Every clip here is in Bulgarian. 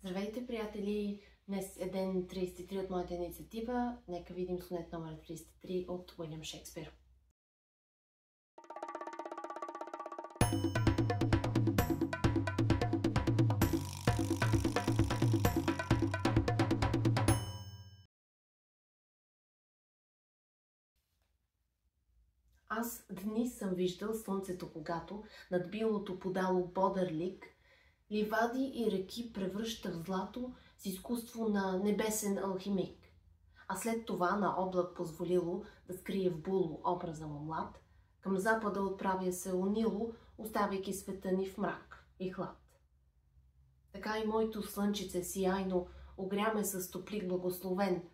Здравейте, приятели! Днес е ден 33 от моята инициатива. Нека видим сонет номер 33 от Уилям Шекспир. Аз дни съм виждал слънцето, когато над билото подало бодър лик, ливади и реки превръща в злато с изкуство на небесен алхимик. А след това на облак позволило да скрие в було образа му млад, към запада отправя се унило, оставяйки света ни в мрак и хлад. Така и моето слънчице сияйно огря ме с топлик благословен,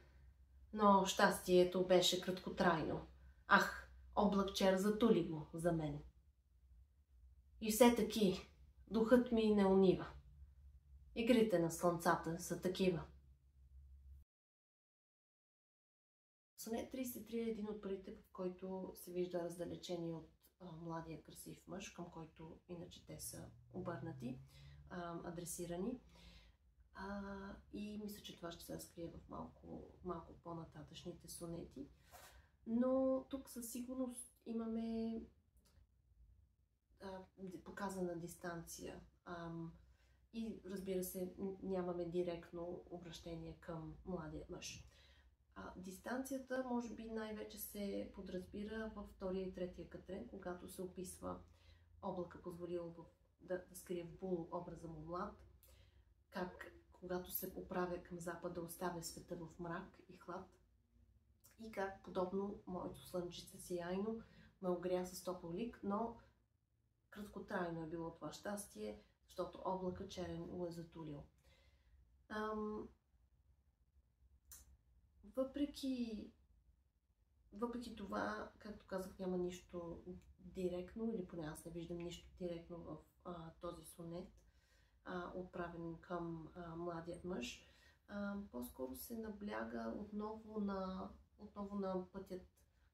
но щастието беше краткотрайно. Ах, облакчер затули го за мен. И все таки духът ми не унива. Игрите на слънцата са такива. Сонет 33 е един от първите, в който се вижда раздалечение от младия красив мъж, към който иначе те са обърнати, адресирани. И мисля, че това ще се разкрие в малко по-нататъчните сонети. Но тук със сигурност имаме показана дистанция. И разбира се, нямаме директно обращение към младия мъж. Дистанцията може би най-вече се подразбира във втория и третия катрен, когато се описва облака позволил да скрие в було образа му млад, как когато се оправя към запада оставя света в мрак и хлад и как подобно моето слънчице сияйно ме огря с топъл лик, но краткотрайно е било това щастие, защото облака черен го е затулил. Въпреки това, както казах, няма нищо директно, или поне аз не виждам нищо директно в този сонет, отправен към младият мъж. По-скоро се набляга отново на пътят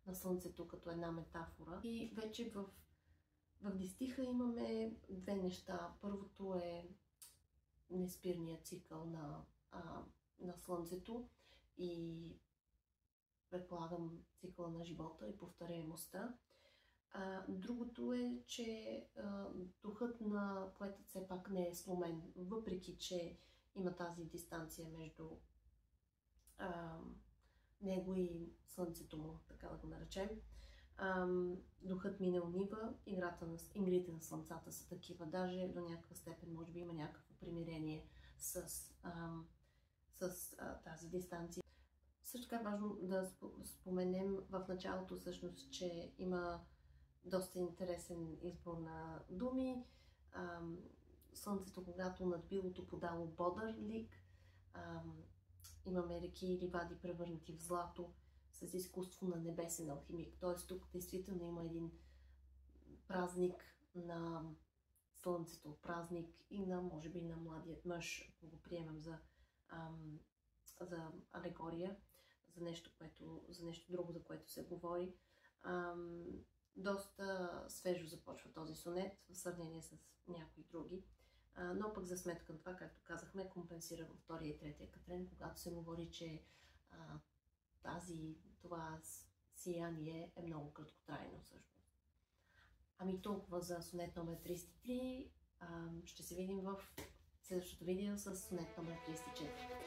на слънцето като една метафора. И вече в дистиха имаме две неща. Първото е неспирният цикъл на слънцето и предполагам цикъла на живота и повторяемостта. Другото е, че духът на поетът все пак не е сломен, въпреки че има тази дистанция между него и слънцето му, така да го наречем. Духът ми не унива, игрите на слънцата са такива. Даже до някаква степен може би има някакво примирение с тази дистанция. Също така е важно да споменем в началото всъщност, че има доста интересен избор на думи. Слънцето, когато над билото подало бодър лик, имаме реки и ливади превърнати в злато с изкуство на небесен алхимик. Т.е. тук действително има един празник на слънцето, празник и може би на младият мъж, ако го приемем за алегория, за нещо друго, за което се говори. Доста свежо започва този сонет в сравнение с някои други. Но пък за сметка на това, както казахме, компенсира във втория и третия катрен, когато се говори, че това сияние е много краткотрайно всъщност. Толкова за сонет номер 33. Ще се видим в следващото видео с сонет номер 34.